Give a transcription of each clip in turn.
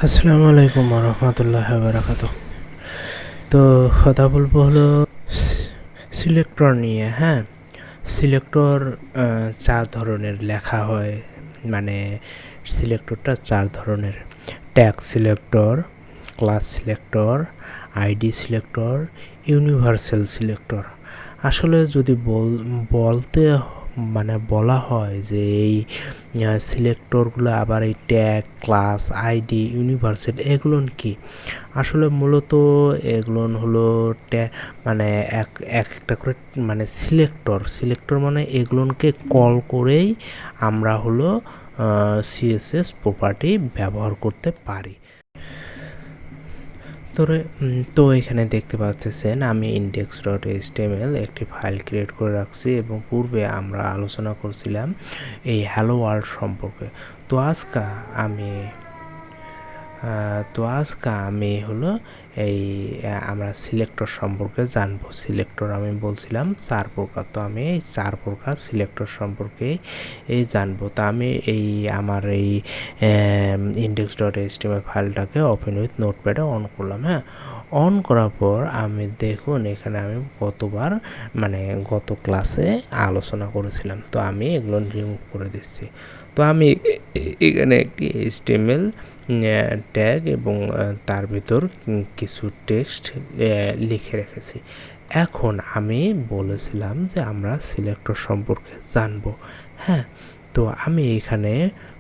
আসসালামু আলাইকুম রহমতুল্লাহ বারাকাতু। তো কথা বলবো হলো সিলেক্টর নিয়ে। হ্যাঁ, সিলেক্টর চার ধরনের লেখা হয়, মানে সিলেক্টরটা চার ধরনের: tag selector, class selector, ID selector, universal selector. আসলে যদি বলতে মানে বলা হয় যে এই সিলেক্টরগুলো আবার এই ট্যাগ, ক্লাস, আইডি, ইউনিভার্সাল এগুলো কি, আসলে মূলত এগুলো হলো মানে একটা করে মানে সিলেক্টর মানে এগুলোকে কল করেই আমরা হলো সিএসএস প্রপার্টি ব্যবহার করতে পারি। তো এখানে দেখতে পাচ্ছেন আমি index.html একটি ফাইল ক্রিয়েট করে রাখছি এবং পূর্বে আমরা আলোচনা করছিলাম এই হ্যালো ওয়ার্ল্ড সম্পর্কে। তো আজকে আমি হলো এই আমরা সিলেক্টর সম্পর্কে জানবো। সিলেক্টর আমি বলছিলাম চার প্রকার, তো আমি এই চার প্রকার সিলেক্টর সম্পর্কে জানবো। তো আমি আমার এই index.html ফাইলটাকে ওপেন উইথ নোটপ্যাডে অন করলাম। হ্যাঁ, অন করার পর আমি দেখুন এখানে আমি গত ক্লাসে আলোচনা করেছিলাম, তো আমি এগুলো রিমুভ করে দিচ্ছি। তো আমি এখানে একটি HTML ট্যাগ এবং তার ভিতর কিছু টেক্সট লিখে রেখেছি। এখন আমি বলেছিলাম যে আমরা সিলেক্টর সম্পর্কে জানবো। হ্যাঁ, তো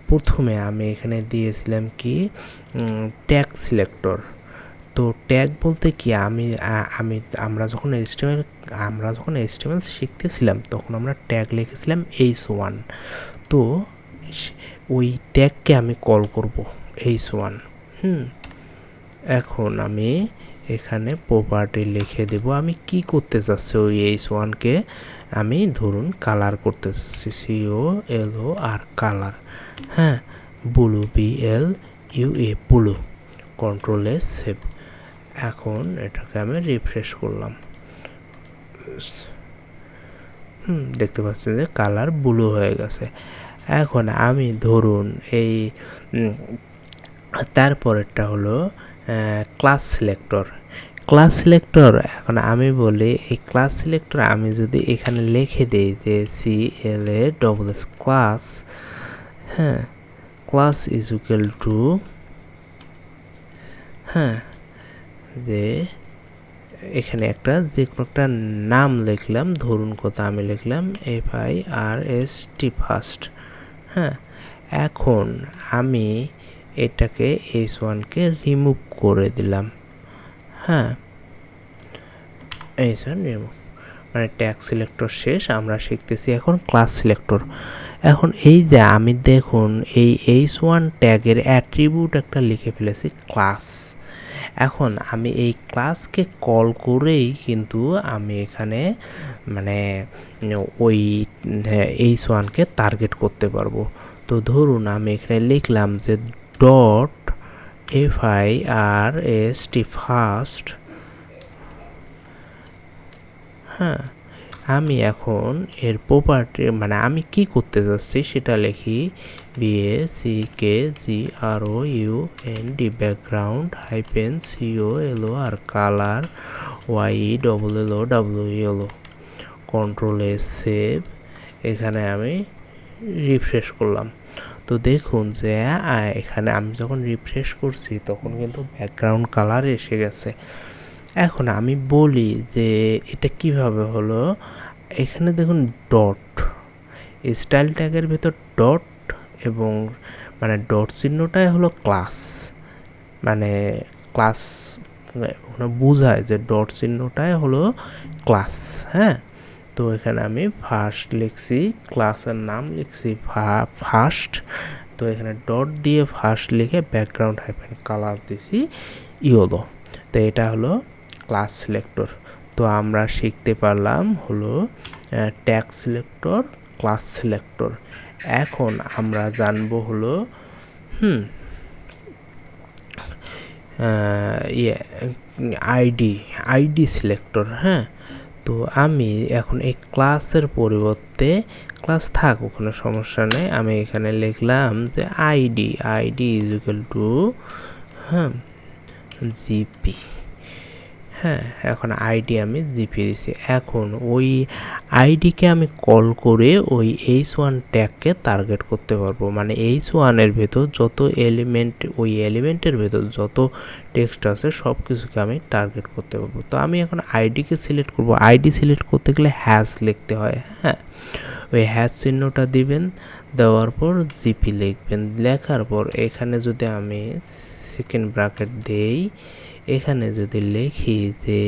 প্রথমে আমি এখানে দিয়েছিলাম কি ট্যাগ সিলেক্টর। তো ট্যাগ বলতে কি, আমরা যখন HTML শিখতেছিলাম তখন আমরা ট্যাগ লিখেছিলাম h1। তো ওই ট্যাগকে আমি কল করব h1। এখন আমি এখানে প্রপার্টি লিখে দেব। আমি কি করতে চাচ্ছি, ওই h1কে আমি ধরুন কালার করতে চাচ্ছি, COLOR কালার। হ্যাঁ, ব্লু, BLUE ব্লু। কন্ট্রোল এ সেভ। এখন এটাকে আমি রিফ্রেশ করলাম। দেখতে পাচ্ছেন যে কালার ব্লু হয়ে গেছে। এখন আমি ধরুন এই তারপরেরটা হলো ক্লাস সিলেক্টর। এখন আমি বলি এই ক্লাস সিলেক্টর আমি যদি এখানে লিখে দেই যে CLASS ক্লাস, হ্যাঁ, ক্লাস ইজ ইকুয়াল টু, হ্যাঁ, যে এখানে যে কোনো একটা নাম লিখলাম, ধরুন কথা আমি লিখলাম FIRST ফার্স্ট। হ্যাঁ, এখন আমি এটাকে h1কে রিমুভ করে দিলাম। হ্যাঁ, h1 রিমুভ মানে ট্যাগ সিলেক্টর শেষ। আমরা শিখতেছি এখন ক্লাস সিলেক্টর। এখন এই যে আমি দেখুন এই h1 ট্যাগের অ্যাট্রিবিউট একটা লিখে ফেলেছি ক্লাস। এখন আমি এই ক্লাসকে কল করেই কিন্তু আমি এখানে ওই h1কে টার্গেট করতে পারবো। তো ধরুন আমি এখানে লিখলাম যে ডট FIRST ফার্স্ট। হ্যাঁ, আমি এখন এর প্রপার্টি আমি কি করতে যাচ্ছি সেটা লিখি, BACKGROUND background -COLOR colour YELLOWELLO। Control এ সেভ। এখানে আমি রিফ্রেশ করলাম। তো দেখুন যে এখানে আমি যখন রিফ্রেশ করছি তখন কিন্তু ব্যাকগ্রাউন্ড কালার এসে গেছে। এখন আমি বলি যে এটা কিভাবে হলো, এখানে দেখুন ডট, স্টাইল ট্যাগের ভেতর ডট এবং ডট চিহ্নটাই হলো ক্লাস, ক্লাস বোঝায় যে ডট চিহ্নটাই হলো ক্লাস। হ্যাঁ, তো এখানে আমি ফার্স্ট লিখছি, ক্লাসের নাম লিখছি ফার্স্ট। তো এখানে ডট দিয়ে ফার্স্ট লিখে ব্যাকগ্রাউন্ড কালার দিছি ইয়েলো। তো এটা হলো ক্লাস সিলেক্টর। তো আমরা শিখতে পারলাম হলো ট্যাগ সিলেক্টর, ক্লাস সিলেক্টর। এখন আমরা জানবো হলো আইডি সিলেক্টর। হ্যাঁ, তো আমি এখন এই ক্লাসের পরিবর্তে, ক্লাস থাক ওখানে সমস্যা নেই, আমি এখানে লিখলাম যে আইডি ইজ ইকুয়াল টু, হ্যাঁ, জিপি। হ্যাঁ, এখন আইডি আমি জিপি দিছি। এখন ওই আইডিকে আমি কল করে ওই h1 ট্যাগকে টার্গেট করতে পারবো। মানে h1 এর ভেতর যত এলিমেন্ট, ওই এলিমেন্টের ভেতর যত টেক্সট আছে সব কিছুকে আমি টার্গেট করতে পারবো। তো আমি এখন আইডিকে সিলেক্ট করব। আইডি সিলেক্ট করতে গেলে হ্যাশ লিখতে হয়। হ্যাঁ, ওই হ্যাশ চিহ্নটা দিবেন, দেওয়ার পর জিপি লিখবেন। লেখার পর এখানে যদি আমি সেকেন্ড ব্র্যাকেট দেই, এখানে যদি লিখি যে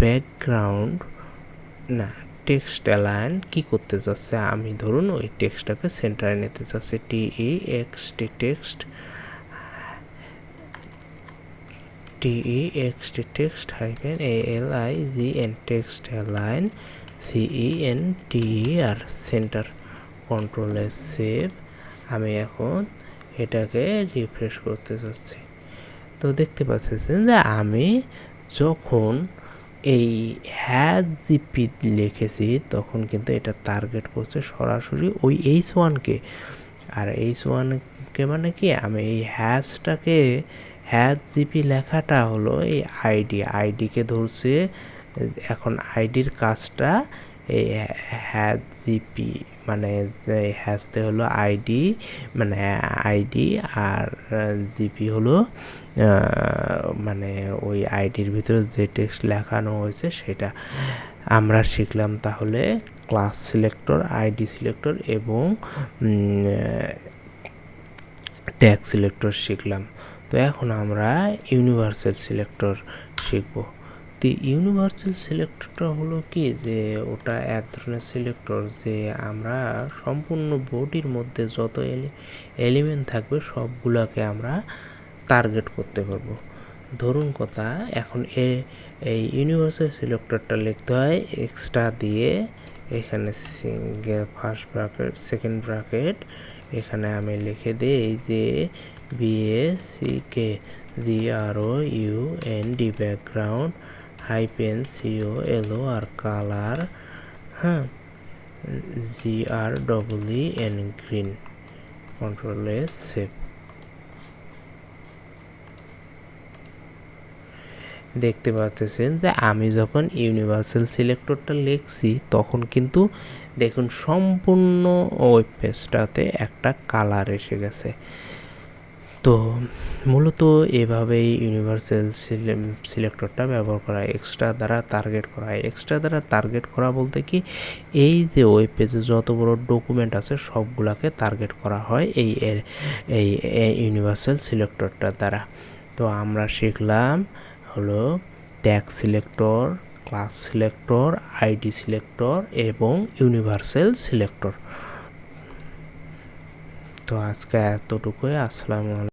ব্যাকগ্রাউন্ড না টেক্সট অ্যালাইন কি করতে যাচ্ছে, আমি ধরুন ওই টেক্সটটাকে সেন্টারে নিতে চাচ্ছি। Text hyphen ALIGN text align CENTER centre. Control S save. আমি এখন এটাকে রিফ্রেশ করতে চাচ্ছি। তো দেখতে পাচ্ছেন যে আমি যখন এই হ্যাশ জিপি লিখেছি তখন কিন্তু এটা টার্গেট করছে সরাসরি ওই h1কে। আর h1কে মানে কি, আমি এই হ্যাশটাকে হ্যাশ জিপি লেখাটা হলো এই আইডিকে ধরছে। এখন আইডির কাজটা এই হ্যাশ জিপি মানে হ্যাশতে হলো আইডি, মানে আইডি, আর জিপি হলো মানে ওই আইডির ভিতরে যে টেক্সট লেখানো হয়েছে সেটা। আমরা শিখলাম তাহলে ক্লাস সিলেক্টর, আইডি সিলেক্টর এবং ট্যাগ সিলেক্টর শিখলাম। তো এখন আমরা ইউনিভার্সাল সিলেক্টর শিখব। তো ইউনিভার্সাল সিলেক্টরটা হলো কি, যে ওটা এক ধরনের সিলেক্টর যে আমরা সম্পূর্ণ বডির মধ্যে যত এলিমেন্ট থাকবে সবগুলোকে আমরা টার্গেট করতে পারবো। ধরুন কথা, এখন এই ইউনিভার্সাল সিলেক্টরটা লিখতে হয় এক্সট্রা দিয়ে, এখানে ফার্স্ট ব্র্যাকেট সেকেন্ড ব্র্যাকেট, এখানে আমি লিখে দিই যে BACKGROUND background hyphen COLOR colour, হ্যাঁ, GREEN green. Control S save. দেখতে পাচ্ছেন যে আমি যখন ইউনিভার্সাল সিলেক্টরটা লিখছি তখন কিন্তু দেখুন সম্পূর্ণ ওয়েব পেজটাতে একটা কালার এসে গেছে। তো মূলত এভাবেই ইউনিভার্সাল সিলেক্টরটা ব্যবহার করা হয়, এক্সট্রা দ্বারা টার্গেট করা হয়। এক্সট্রা দ্বারা টার্গেট করা বলতে কি, এই যে ওয়েব পেজে যত বড় ডকুমেন্ট আছে সবগুলাকে টার্গেট করা হয় এই ইউনিভার্সাল সিলেক্টরটা দ্বারা। তো আমরা শিখলাম হলো tag selector, class selector, ID selector এবং ইউনিভার্সাল সিলেক্টর। তো আজকে এতটুকুই। আসসালামু আলাইকুম।